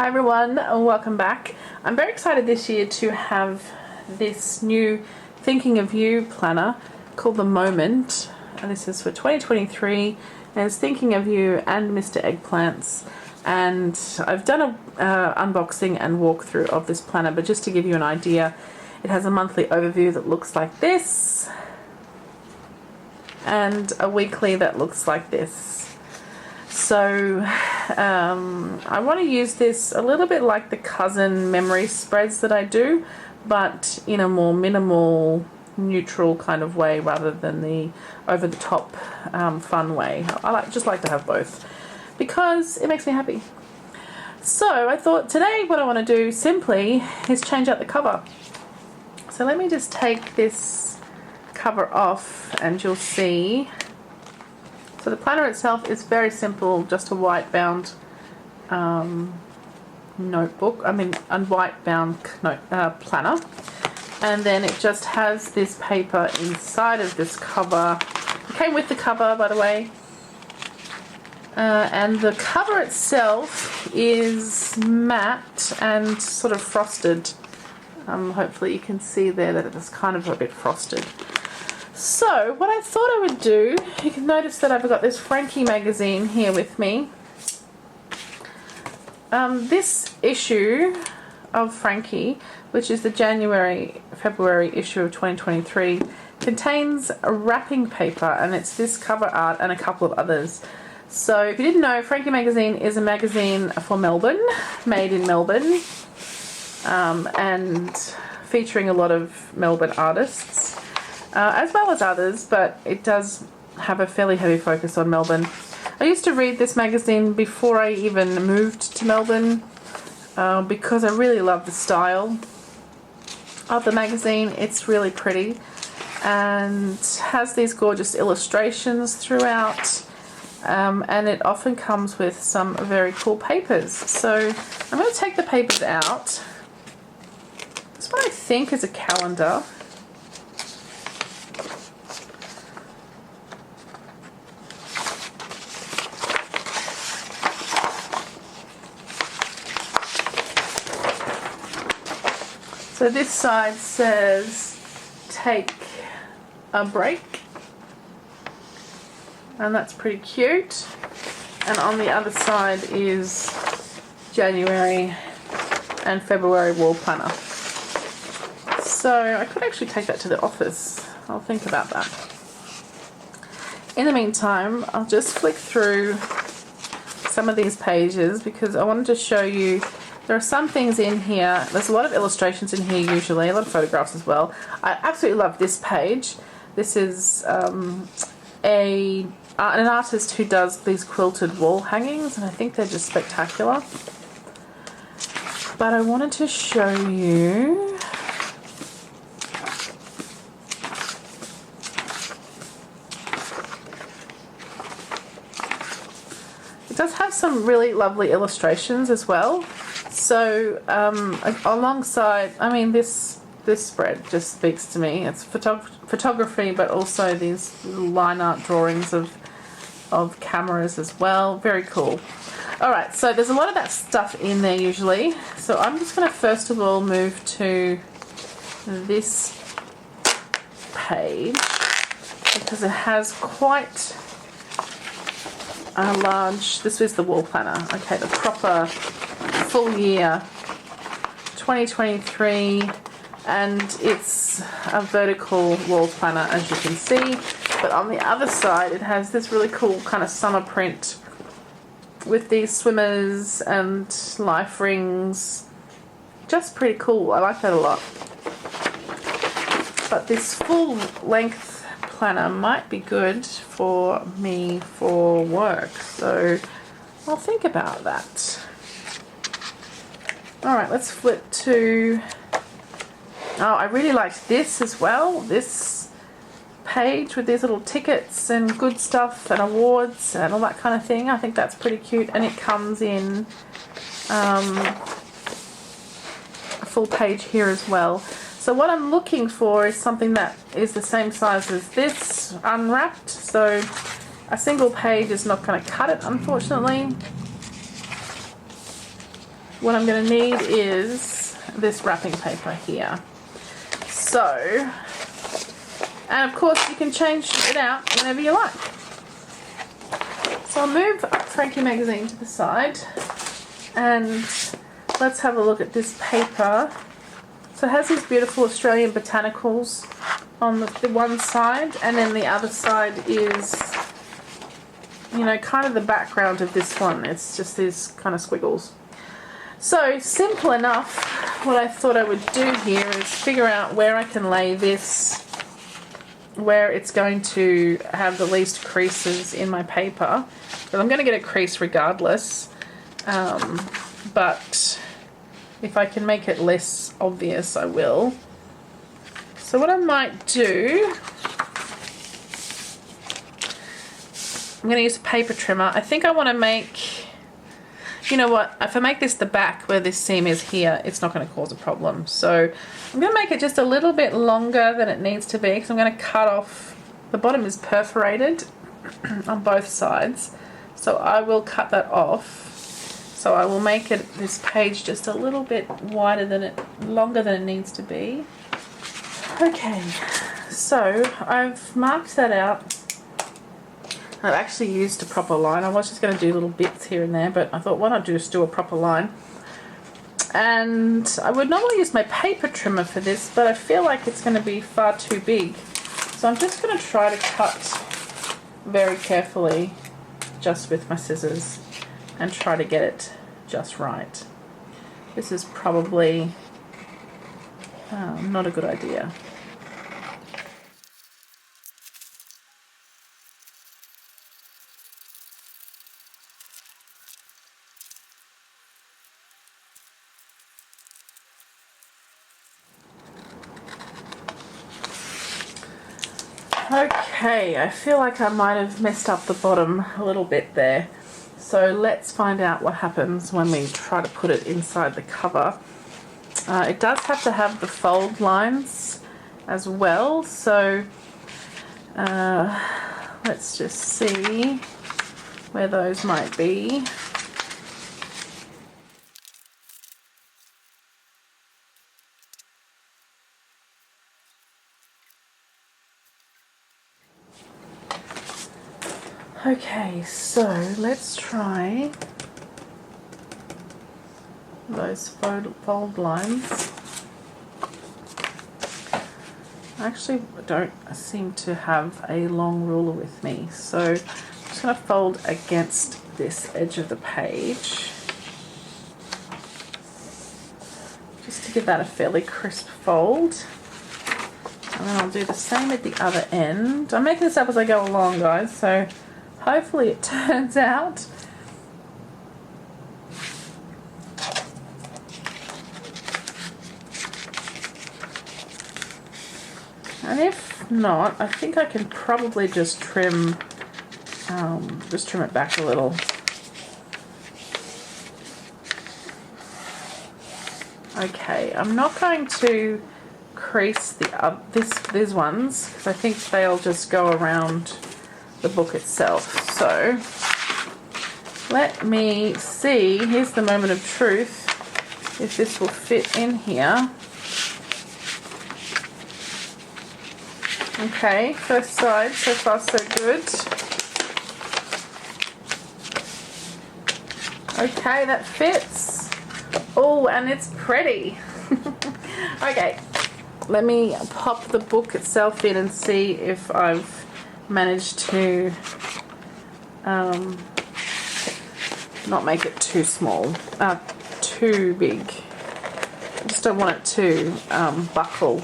Hi everyone, and welcome back. I'm very excited this year to have this new Thinking of You planner called The Moment, and this is for 2023, and it's Thinking of You and Mr. Eggplants. And I've done a unboxing and walkthrough of this planner, but just to give you an idea, it has a monthly overview that looks like this and a weekly that looks like this. So I want to use this a little bit like the cousin memory spreads that I do, but in a more minimal, neutral kind of way rather than the over-the-top fun way. I just like to have both because it makes me happy. So I thought today what I want to do simply is change out the cover. So let me just take this cover off and you'll see. So the planner itself is very simple, just a white bound notebook, a white bound planner, and then it just has this paper inside of this cover. It came with the cover, by the way, and the cover itself is matte and sort of frosted. Hopefully you can see there that it's kind of a bit frosted. So what I thought I would do, you can notice that I've got this Frankie Magazine here with me. This issue of Frankie, which is the January-February issue of 2023, contains a wrapping paper, and it's this cover art and a couple of others. So if you didn't know, Frankie Magazine is a magazine for Melbourne, made in Melbourne, and featuring a lot of Melbourne artists. As well as others, but it does have a fairly heavy focus on Melbourne. I used to read this magazine before I even moved to Melbourne because I really love the style of the magazine. It's really pretty and has these gorgeous illustrations throughout, and it often comes with some very cool papers. So I'm going to take the papers out. This one I think is a calendar. So this side says take a break, and that's pretty cute, and on the other side is January and February wall planner. So I could actually take that to the office. I'll think about that. In the meantime, I'll just flick through some of these pages because I wanted to show you. There are some things in here. There's a lot of illustrations in here usually, a lot of photographs as well. I absolutely love this page. This is an artist who does these quilted wall hangings, and I think they're just spectacular. But I wanted to show you it does have some really lovely illustrations as well. So alongside, this spread just speaks to me. It's photography, but also these little line art drawings of cameras as well. Very cool. Alright, so there's a lot of that stuff in there usually. So I'm just going to first of all move to this page because it has quite a large, this is the wall planner. Okay, the proper full year 2023, and it's a vertical wall planner as you can see, but on the other side it has this really cool kind of summer print with these swimmers and life rings. Just pretty cool. I like that a lot. But this full length planner might be good for me for work, so I'll think about that. Alright, let's flip to, I really liked this as well, this page with these little tickets and good stuff and awards and all that kind of thing. I think that's pretty cute, and it comes in a full page here as well. So what I'm looking for is something that is the same size as this, unwrapped, so a single page is not going to cut it, unfortunately. what I'm going to need is this wrapping paper here. So, and of course you can change it out whenever you like. So I'll move Frankie Magazine to the side and let's have a look at this paper. So it has these beautiful Australian botanicals on the one side, and then the other side is, you know, kind of the background of this one. It's just these kind of squiggles. So simple enough. What I thought I would do here is figure out where I can lay this, where it's going to have the least creases in my paper. But I'm going to get a crease regardless, but if I can make it less obvious, I will. So what I might do, I'm going to use a paper trimmer. I think I want to make, you know what, if I make this the back where this seam is here, it's not going to cause a problem. So I'm going to make it just a little bit longer than it needs to be, because I'm going to cut off, the bottom is perforated on both sides. So I will cut that off. So I will make it, this page, just a little bit wider than it, longer than it needs to be. Okay, so I've marked that out. I've actually used a proper line. I was just going to do little bits here and there, but I thought, why not just do a proper line? And I would normally use my paper trimmer for this, but I feel like it's going to be far too big. So I'm just going to try to cut very carefully just with my scissors and try to get it just right. This is probably not a good idea. Okay, I feel like I might have messed up the bottom a little bit there. So let's find out what happens when we try to put it inside the cover. It does have to have the fold lines as well, so let's just see where those might be. Okay, so let's try those fold lines. I actually don't seem to have a long ruler with me, so I'm just going to fold against this edge of the page just to give that a fairly crisp fold. And then I'll do the same at the other end. I'm making this up as I go along, guys, so hopefully it turns out. And if not, I think I can probably just trim it back a little. Okay, I'm not going to crease these ones because I think they'll just go around the book itself. So let me see, here's the moment of truth, if this will fit in here. Okay, first side, so far so good. Okay, that fits. Oh, and it's pretty. Okay, let me pop the book itself in and see if I've managed to not make it too small, too big. I just don't want it to buckle.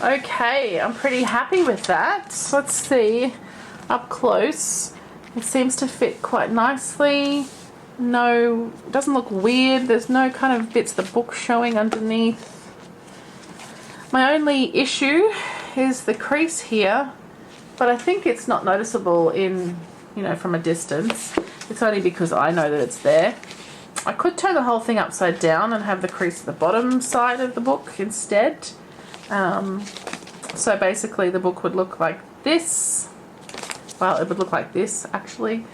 Okay, I'm pretty happy with that. Let's see up close. It seems to fit quite nicely. No, it doesn't look weird. There's no kind of bits of the book showing underneath. My only issue is the crease here, but I think it's not noticeable in, you know, from a distance. It's only because I know that it's there. I could turn the whole thing upside down and have the crease at the bottom side of the book instead. So basically the book would look like this. Well, it would look like this actually.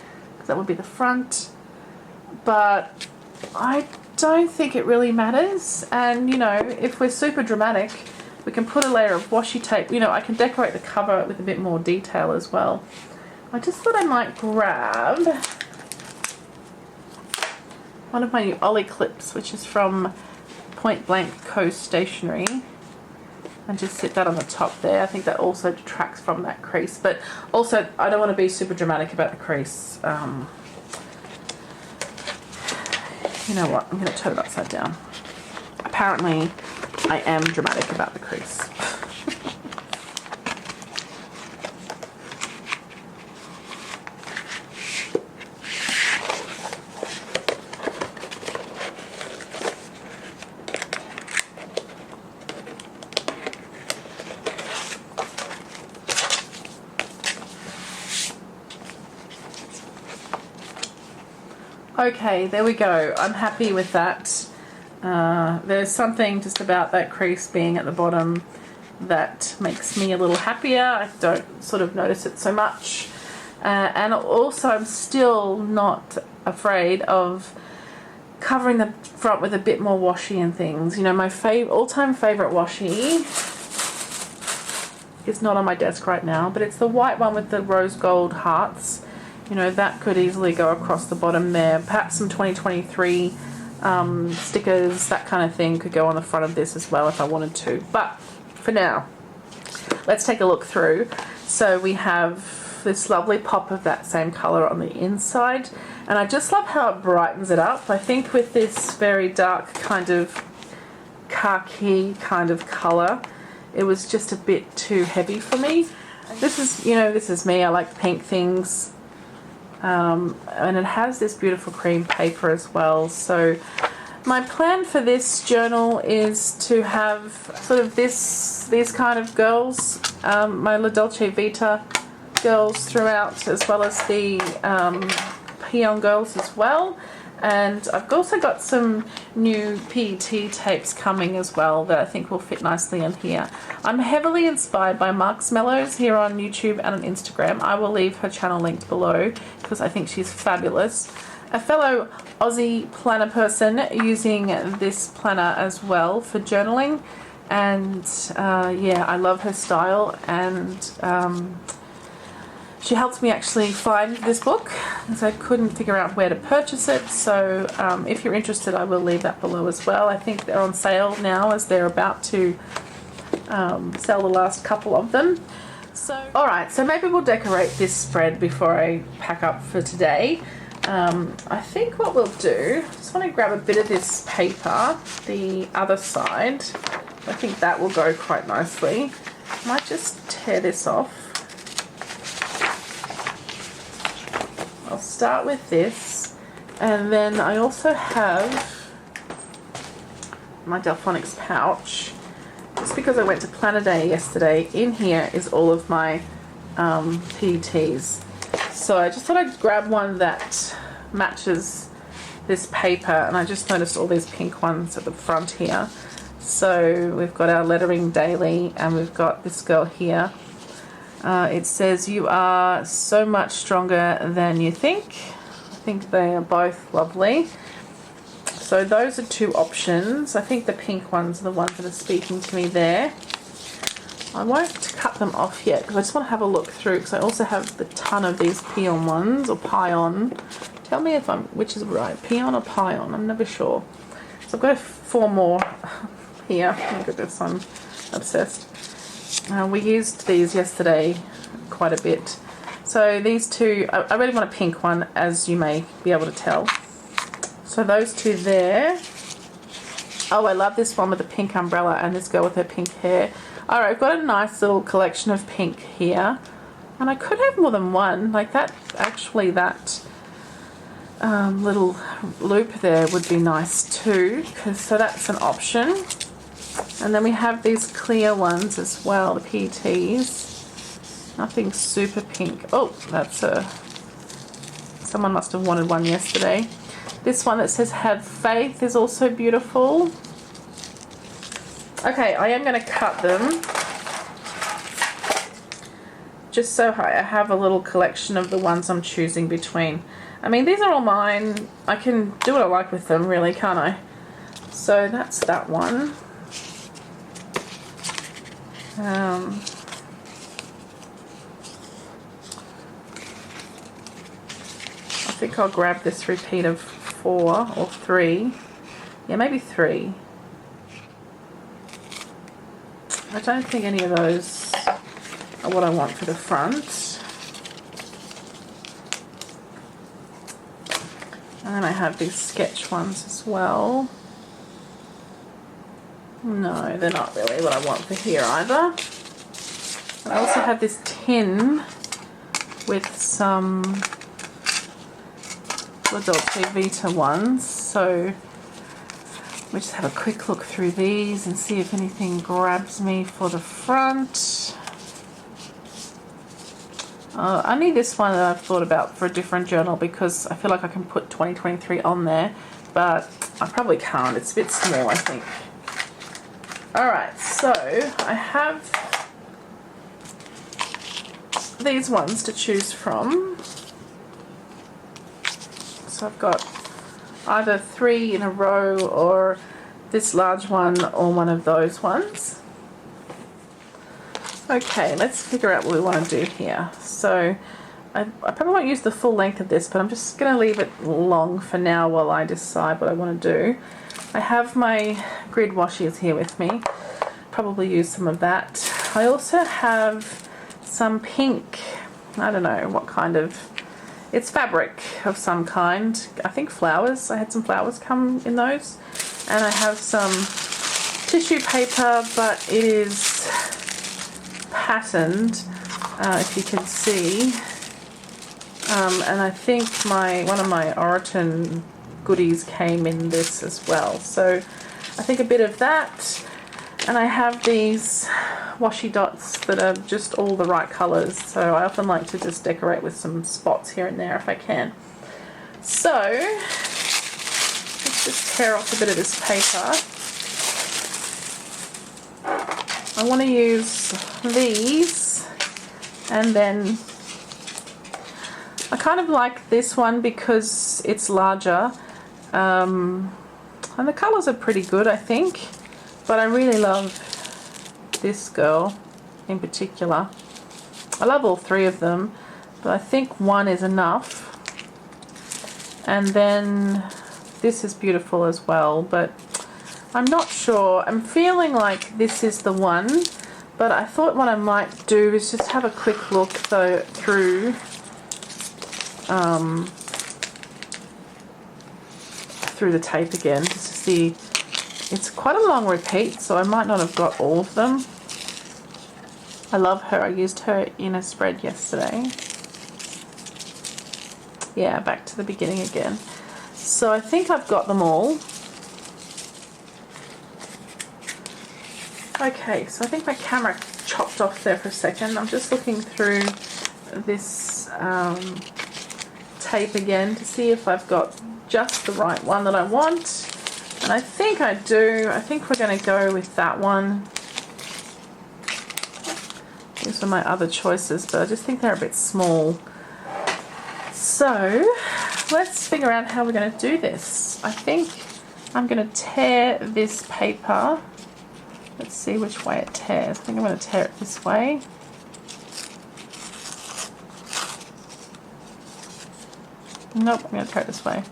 because that would be the front. But I don't think it really matters. And, you know, if we're super dramatic, we can put a layer of washi tape. You know, I can decorate the cover with a bit more detail as well. I just thought I might grab one of my new Ollie clips, which is from Point Blank Co Stationery, and just sit that on the top there. I think that also detracts from that crease, but also I don't want to be super dramatic about the crease. You know what, I'm going to turn it upside down. Apparently I am dramatic about the crease. Okay, there we go. I'm happy with that. There's something just about that crease being at the bottom that makes me a little happier. I don't sort of notice it so much. And also I'm still not afraid of covering the front with a bit more washi and things. You know, my all-time favorite washi is not on my desk right now, but it's the white one with the rose gold hearts. You know, that could easily go across the bottom there. Perhaps some 2023 stickers, that kind of thing could go on the front of this as well if I wanted to. But for now, let's take a look through. So we have this lovely pop of that same colour on the inside. And I just love how it brightens it up. I think with this very dark kind of khaki kind of colour, it was just a bit too heavy for me. This is, you know, this is me. I like pink things. And it has this beautiful cream paper as well. So my plan for this journal is to have sort of these kind of girls, my La Dolce Vita girls throughout, as well as the PION girls as well. And I've also got some new PET tapes coming as well that I think will fit nicely in here. I'm heavily inspired by Mark's Mellows here on YouTube and on Instagram. I will leave her channel linked below because I think she's fabulous. A fellow Aussie planner person using this planner as well for journaling. And yeah, I love her style, and she helped me actually find this book because I couldn't figure out where to purchase it. So if you're interested, I will leave that below as well. I think they're on sale now as they're about to sell the last couple of them. So alright, so maybe we'll decorate this spread before I pack up for today. I think what we'll do, I just want to grab a bit of this paper, the other side. I think that will go quite nicely. I might just tear this off. I'll start with this, and then I also have my Delphonics pouch. Just because I went to Planner Day yesterday, in here is all of my PETs. So I just thought I'd grab one that matches this paper, and I just noticed all these pink ones at the front here. So we've got our lettering daily, and we've got this girl here. It says, "You are so much stronger than you think." I think they are both lovely. So those are two options. I think the pink ones are the ones that are speaking to me there. I won't cut them off yet because I just want to have a look through, because I also have a ton of these PION ones, or PION. Tell me if which is right, PION or PION, I'm never sure. So I've got 4 more here. Look at this, I'm obsessed. We used these yesterday quite a bit. So these two, I really want a pink one, as you may be able to tell. So those two there. Oh, I love this one with the pink umbrella and this girl with her pink hair. Alright, I've got a nice little collection of pink here. And I could have more than one. Like that, actually that little loop there would be nice too. So that's an option. And then we have these clear ones as well, the PETs. Nothing super pink. Oh, that's someone must have wanted one yesterday. This one that says "Have Faith" is also beautiful. Okay, I am going to cut them just so I have a little collection of the ones I'm choosing between. I mean, these are all mine. I can do what I like with them, really, can't I? So that's that one. I think I'll grab this repeat of 4 or 3. Yeah, maybe 3. I don't think any of those are what I want for the front. And then I have these sketch ones as well. No, they're not really what I want for here either. I also have this tin with some Dolce Vita ones, so we just have a quick look through these and see if anything grabs me for the front. I need this one that I've thought about for a different journal because I feel like I can put 2023 on there, but I probably can't. It's a bit small, I think. Alright, so I have these ones to choose from. So I've got either 3 in a row or this large one or one of those ones. Okay, let's figure out what we want to do here. So I probably won't use the full length of this, but I'm just going to leave it long for now while I decide what I want to do. I have my grid washes here with me. Probably use some of that. I also have some pink, I don't know what kind of, it's fabric of some kind. I think flowers. I had some flowers come in those. And I have some tissue paper, but it is patterned, if you can see. And I think one of my Oraton goodies came in this as well. So I think a bit of that. And I have these washi dots that are just all the right colours, so I often like to just decorate with some spots here and there if I can. So let's just tear off a bit of this paper. I want to use these, and then I kind of like this one because it's larger, and the colours are pretty good, I think. But I really love this girl in particular. I love all 3 of them, but I think one is enough. And then this is beautiful as well, but I'm not sure. I'm feeling like this is the one, but I thought what I might do is just have a quick look though through the tape again, just to see. It's quite a long repeat, so I might not have got all of them. I love her. I used her in a spread yesterday. Yeah, back to the beginning again. So I think I've got them all. Okay, so I think my camera chopped off there for a second. I'm just looking through this tape again to see if I've got just the right one that I want. And I think I do. I think we're going to go with that one. These are my other choices, but I just think they're a bit small. So let's figure out how we're going to do this. I think I'm going to tear this paper. Let's see which way it tears. I think I'm going to tear it this way. Nope, I'm going to tear it this way.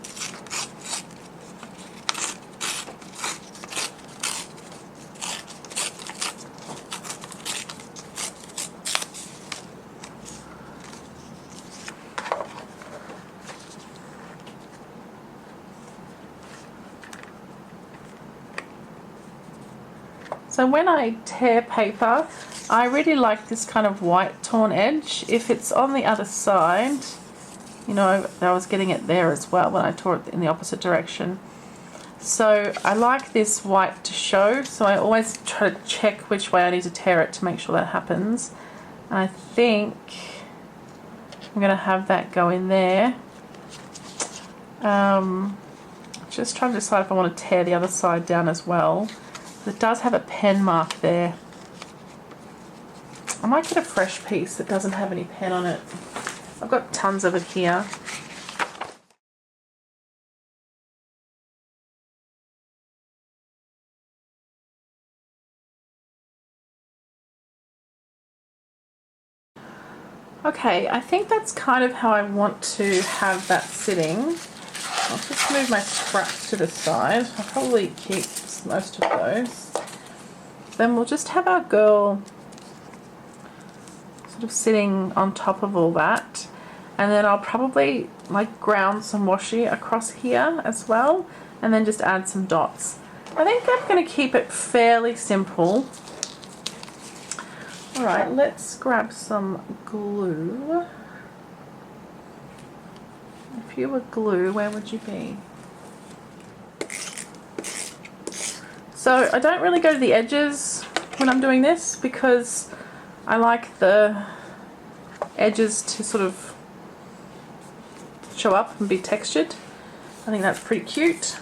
So when I tear paper, I really like this kind of white torn edge. If it's on the other side, you know, I was getting it there as well when I tore it in the opposite direction. So I like this white to show, so I always try to check which way I need to tear it to make sure that happens. And I think I'm going to have that go in there. Just trying to decide if I want to tear the other side down as well. It does have a pen mark there. I might get a fresh piece that doesn't have any pen on it. I've got tons of it here. Okay, I think that's kind of how I want to have that sitting. I'll just move my scraps to the side. I'll probably keep most of those. Then we'll just have our girl sort of sitting on top of all that. And then I'll probably like ground some washi across here as well, and then just add some dots. I think I'm going to keep it fairly simple. Alright, let's grab some glue. If you were glue, where would you be? So I don't really go to the edges when I'm doing this because I like the edges to sort of show up and be textured. I think that's pretty cute.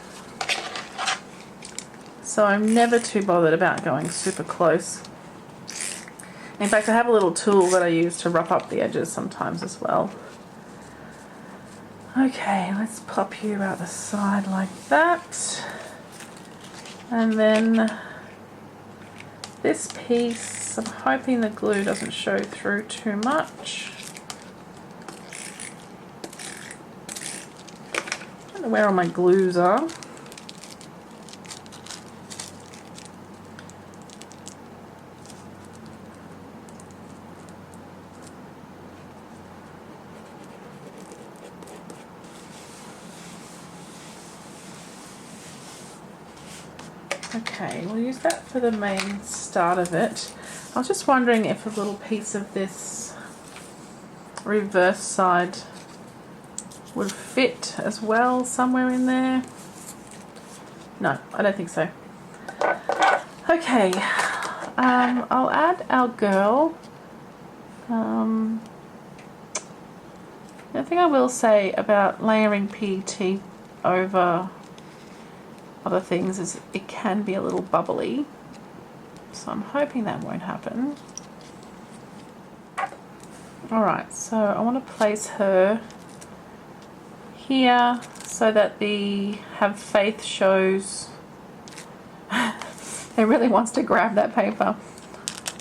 So I'm never too bothered about going super close. In fact, I have a little tool that I use to rough up the edges sometimes as well. Okay, let's pop you out the side like that. And then this piece, I'm hoping the glue doesn't show through too much. I don't know where all my glues are. Okay, we'll use that for the main start of it. I was just wondering if a little piece of this reverse side would fit as well somewhere in there. No, I don't think so. Okay, I'll add our girl. The thing I will say about layering PET over other things is it can be a little bubbly, so I'm hoping that won't happen. Alright, so I want to place her here so that the have faith shows it really wants to grab that paper.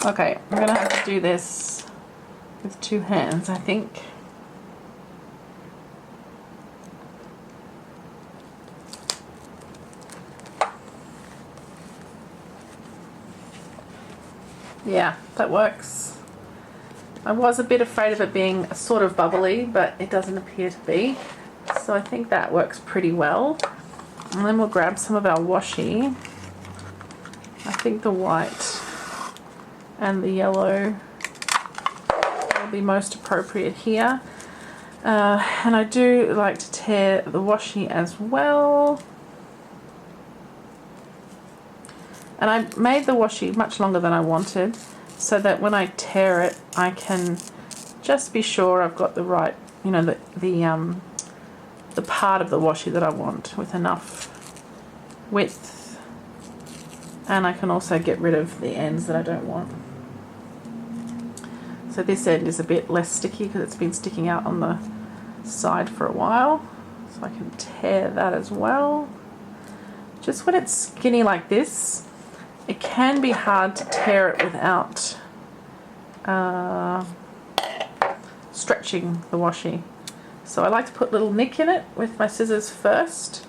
Okay, I'm gonna have to do this with two hands, I think. Yeah, that works. I was a bit afraid of it being sort of bubbly, but it doesn't appear to be. So I think that works pretty well. And then we'll grab some of our washi. I think the white and the yellow will be most appropriate here. And I do like to tear the washi as well. And I made the washi much longer than I wanted, so that when I tear it, I can just be sure I've got the right, you know, the part of the washi that I want with enough width, and I can also get rid of the ends that I don't want. So this end is a bit less sticky because it's been sticking out on the side for a while, so I can tear that as well. Just when it's skinny like this, it can be hard to tear it without stretching the washi. So I like to put a little nick in it with my scissors first.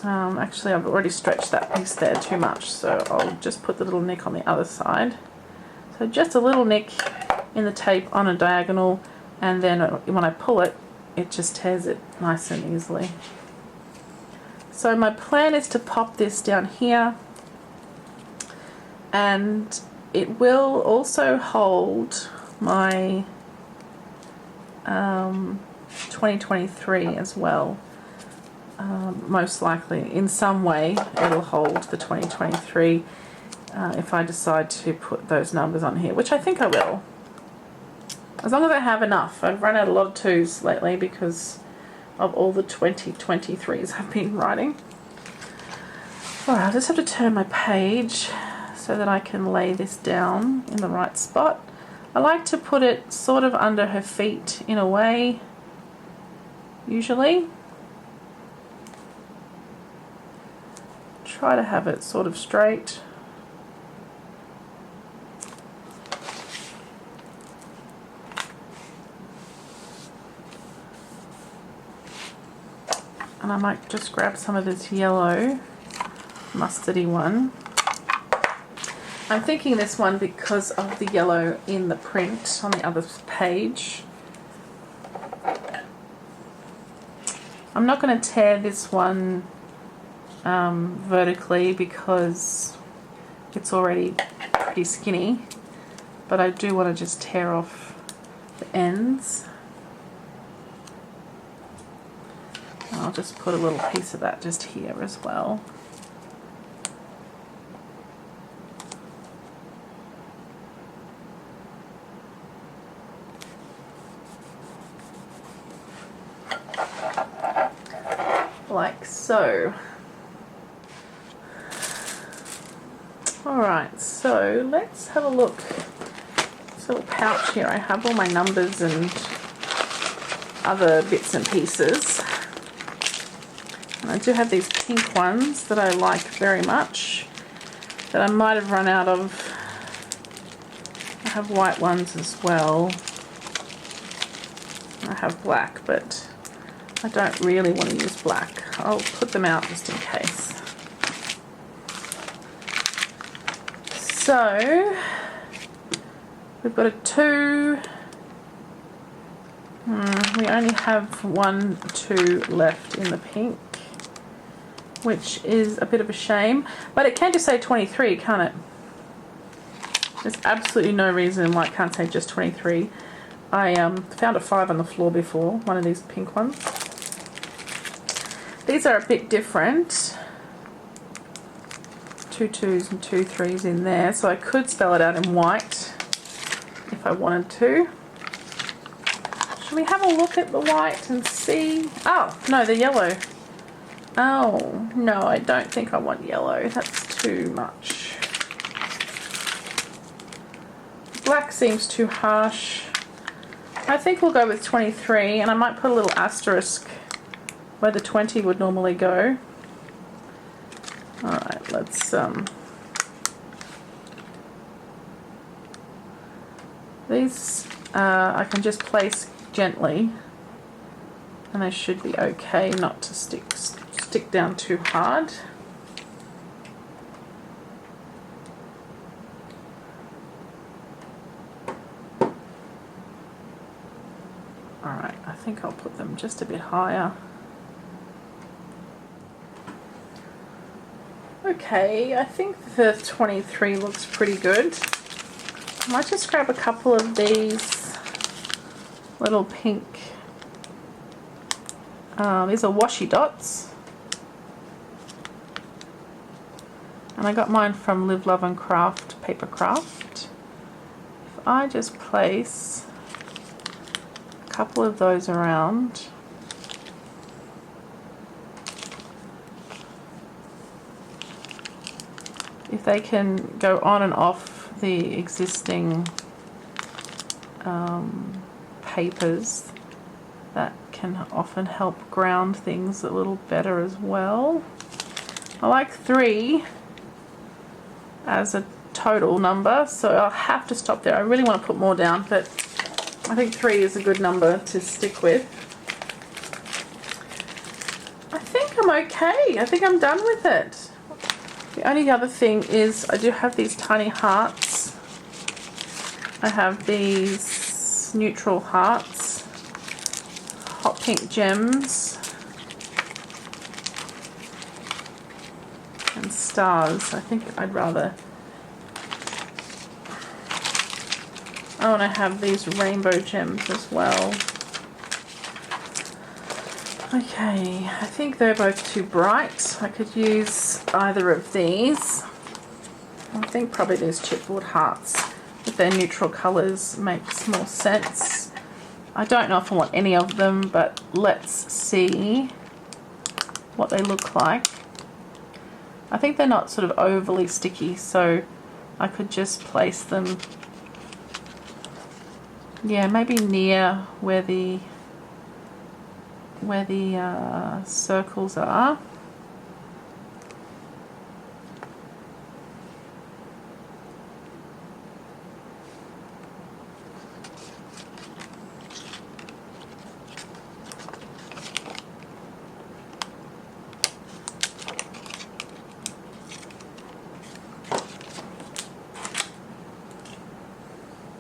Actually, I've already stretched that piece there too much, so I'll just put the little nick on the other side. So just a little nick in the tape on a diagonal, and then when I pull it, it just tears it nice and easily. So my plan is to pop this down here, and it will also hold my 2023 as well. Most likely, in some way, it'll hold the 2023 if I decide to put those numbers on here, which I think I will. As long as I have enough. I've run out a lot of 2s lately because of all the 2023s I've been writing. Alright, I just have to turn my page so that I can lay this down in the right spot. I like to put it sort of under her feet in a way, usually. Try to have it sort of straight. And I might just grab some of this yellow mustardy one. I'm thinking this one because of the yellow in the print on the other page. I'm not going to tear this one vertically because it's already pretty skinny, but I do want to just tear off the ends. And I'll just put a little piece of that just here as well. Like so. Alright, so let's have a look. This little pouch here, I have all my numbers and other bits and pieces. And I do have these pink ones that I like very much that I might have run out of. I have white ones as well. I have black, but I don't really want to use black. I'll put them out just in case. So we've got a 2. We only have 1, 2 left in the pink, which is a bit of a shame. But it can just say 23, can't it? There's absolutely no reason why it can't say just 23. I found a 5 on the floor before, one of these pink ones. These are a bit different. 2 2s and 2 3s in there, so I could spell it out in white if I wanted to. Should we have a look at the white and see? Oh, no, the yellow. Oh, no, I don't think I want yellow. That's too much. Black seems too harsh. I think we'll go with 23, and I might put a little asterisk where the 20 would normally go. Alright, let's these I can just place gently and they should be okay not to stick down too hard. Alright, I think I'll put them just a bit higher. Okay, I think the 23 looks pretty good. I might just grab a couple of these little pink, these are washi dots. And I got mine from Live, Love and Craft Papercraft. If I just place a couple of those around, if they can go on and off the existing papers, that can often help ground things a little better as well. I like 3 as a total number, so I'll have to stop there. I really want to put more down, but I think 3 is a good number to stick with. I think I'm okay. I think I'm done with it. The only other thing is I do have these tiny hearts. I have these neutral hearts, hot pink gems, and stars. I think I'd rather... I want to have these rainbow gems as well. Okay, I think they're both too bright. I could use either of these. I think probably these chipboard hearts with their neutral colours makes more sense. I don't know if I want any of them, but let's see what they look like. I think they're not sort of overly sticky, so I could just place them Yeah, maybe near where the circles are.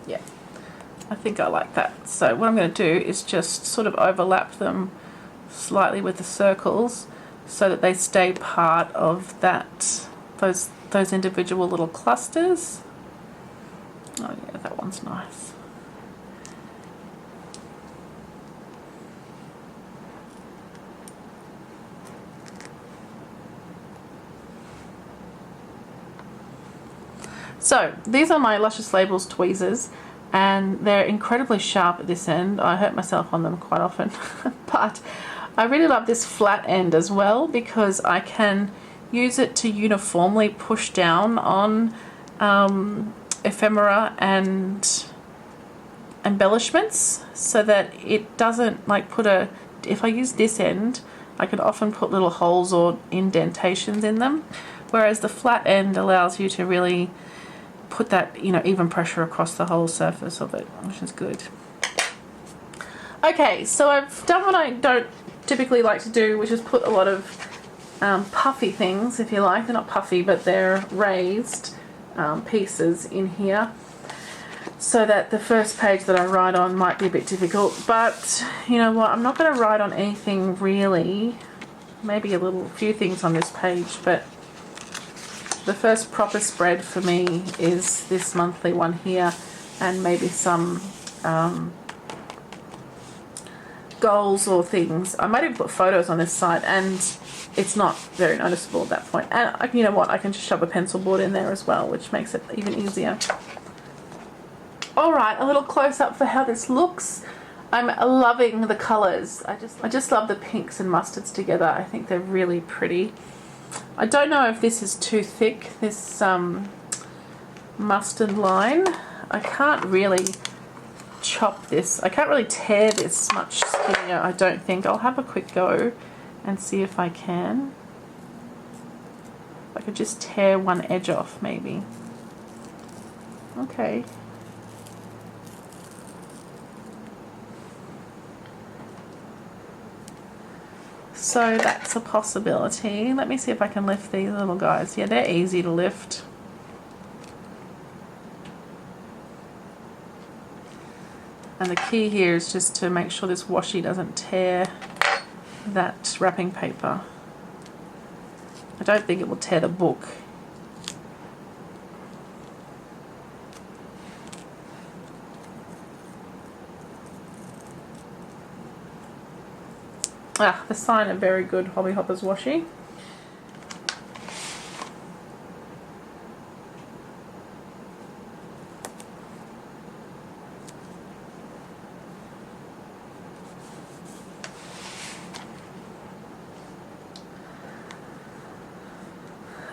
Yeah, I think I like that. So what I'm going to do is just sort of overlap them slightly with the circles so that they stay part of that, those individual little clusters. Oh yeah, that one's nice. So these are my Luscious Labels tweezers, and they're incredibly sharp at this end. I hurt myself on them quite often, but I really love this flat end as well because I can use it to uniformly push down on ephemera and embellishments so that it doesn't like put a, if I use this end, I can often put little holes or indentations in them, whereas the flat end allows you to really put that, you know, even pressure across the whole surface of it, which is good. Okay, so I've done what I don't typically like to do, which is put a lot of puffy things, if you like. They're not puffy, but they're raised pieces in here, so that the first page that I write on might be a bit difficult. But you know what, I'm not going to write on anything really, maybe a few things on this page, but the first proper spread for me is this monthly one here, and maybe some goals or things. I might even put photos on this side, and it's not very noticeable at that point. And you know what, I can just shove a pencil board in there as well, which makes it even easier. Alright, a little close up for how this looks. I'm loving the colours. I just love the pinks and mustards together. I think they're really pretty. I don't know if this is too thick, this mustard line. I can't really chop this. I can't really tear this much skinnier, I don't think. I'll have a quick go and see if I can. I could just tear one edge off maybe. Okay. So that's a possibility. Let me see if I can lift these little guys. Yeah, they're easy to lift. And the key here is just to make sure this washi doesn't tear that wrapping paper. I don't think it will tear the book. Ah, the sign of very good Hobby Hoppers washi.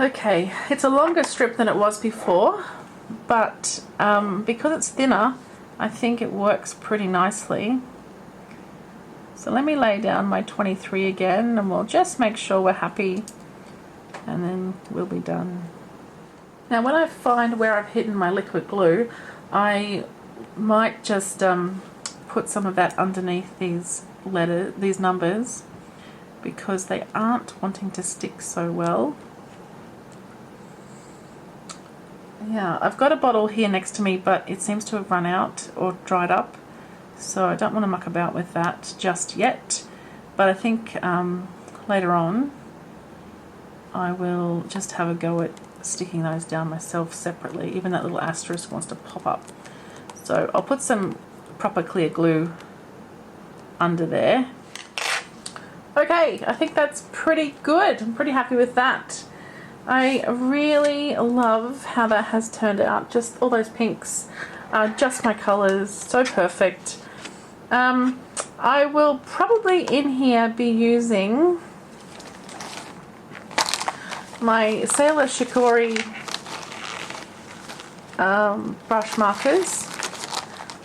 Okay, it's a longer strip than it was before, but because it's thinner, I think it works pretty nicely. So let me lay down my 23 again, and we'll just make sure we're happy, and then we'll be done. Now when I find where I've hidden my liquid glue, I might just put some of that underneath these numbers, because they aren't wanting to stick so well. Yeah, I've got a bottle here next to me, but it seems to have run out or dried up. So I don't want to muck about with that just yet, but I think later on I will just have a go at sticking those down myself separately. Even that little asterisk wants to pop up. So I'll put some proper clear glue under there. Okay, I think that's pretty good. I'm pretty happy with that. I really love how that has turned out. Just all those pinks, just my colours, so perfect. I will probably in here be using my Sailor Shikori brush markers.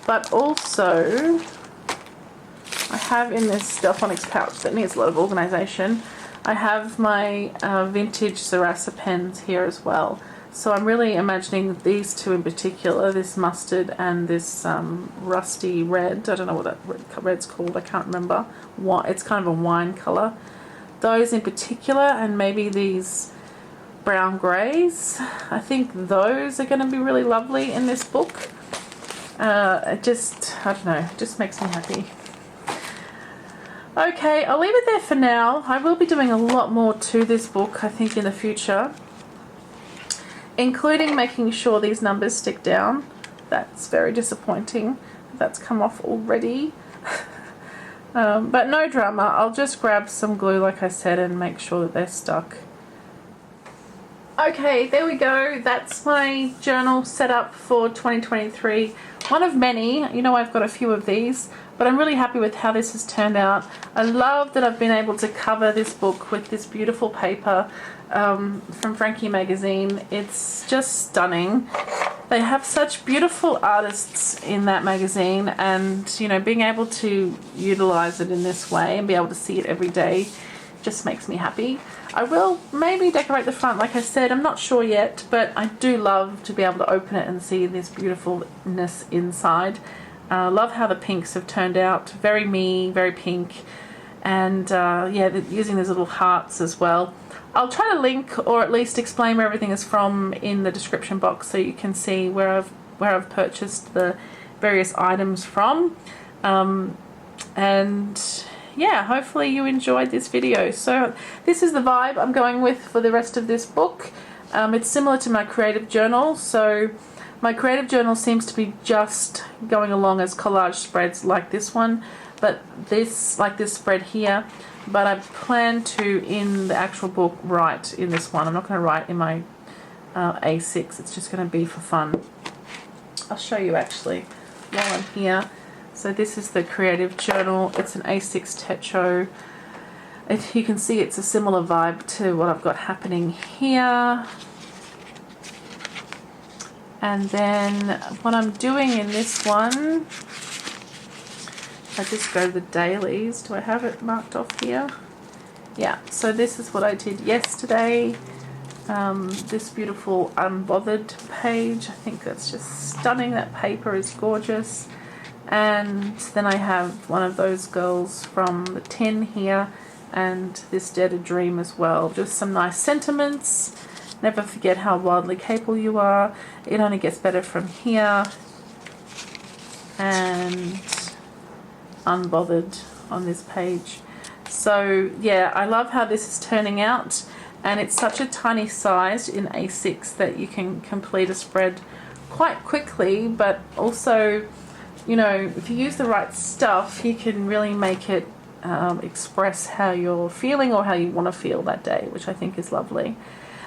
But also, I have in this Delphonics pouch that needs a lot of organisation, I have my vintage Sarasa pens here as well. So I'm really imagining these two in particular, this mustard and this rusty red. I don't know what that red's called, I can't remember. It's kind of a wine colour. Those in particular, and maybe these brown greys. I think those are going to be really lovely in this book. I don't know, it just makes me happy. Okay, I'll leave it there for now. I will be doing a lot more to this book, I think, in the future, including making sure these numbers stick down. That's very disappointing. That's come off already. But no drama. I'll just grab some glue, like I said, and make sure that they're stuck. Okay, there we go. That's my journal set up for 2023. One of many. You know, I've got a few of these, but I'm really happy with how this has turned out. I love that I've been able to cover this book with this beautiful paper from Frankie Magazine. It's just stunning. They have such beautiful artists in that magazine, and you know, being able to utilize it in this way and be able to see it every day just makes me happy. I will maybe decorate the front, like I said, I'm not sure yet, but I do love to be able to open it and see this beautifulness inside. Love how the pinks have turned out, very me, very pink, and yeah, using these little hearts as well. I'll try to link, or at least explain where everything is from in the description box, so you can see where I've purchased the various items from. And yeah, hopefully you enjoyed this video. So this is the vibe I'm going with for the rest of this book. It's similar to my creative journal, so my creative journal seems to be just going along as collage spreads like this one, but this, like this spread here, but I plan to, in the actual book, write in this one. I'm not going to write in my A6, it's just going to be for fun. I'll show you actually while I'm here. So this is the creative journal. It's an A6 Techo. You can see it's a similar vibe to what I've got happening here. And then what I'm doing in this one, I just go to the dailies. Do I have it marked off here? Yeah, so this is what I did yesterday. This beautiful unbothered page. I think that's just stunning. That paper is gorgeous. And then I have one of those girls from the tin here, and this Dare to Dream as well. Just some nice sentiments. Never forget how wildly capable you are. It only gets better from here. And unbothered on this page. So yeah, I love how this is turning out, and it's such a tiny size in A6 that you can complete a spread quite quickly, but also, you know, if you use the right stuff, you can really make it express how you're feeling or how you want to feel that day, which I think is lovely.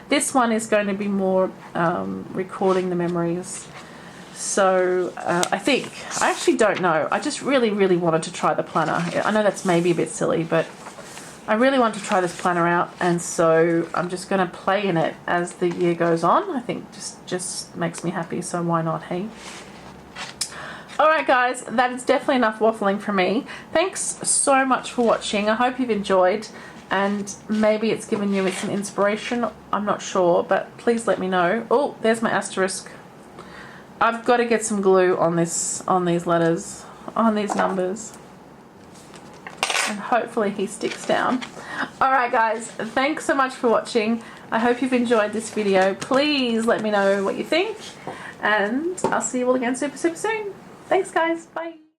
This one is going to be more recording the memories. So I actually don't know. I just really wanted to try the planner. I know that's maybe a bit silly, but I really want to try this planner out, and so I'm just going to play in it as the year goes on. I think just makes me happy, so why not, hey? Alright guys, that is definitely enough waffling for me. Thanks so much for watching. I hope you've enjoyed, and maybe it's given you some inspiration. I'm not sure, but please let me know. Oh, there's my asterisk. I've got to get some glue on these letters, on these numbers, and hopefully he sticks down. Alright guys, thanks so much for watching. I hope you've enjoyed this video. Please let me know what you think, and I'll see you all again super soon. Thanks guys, bye.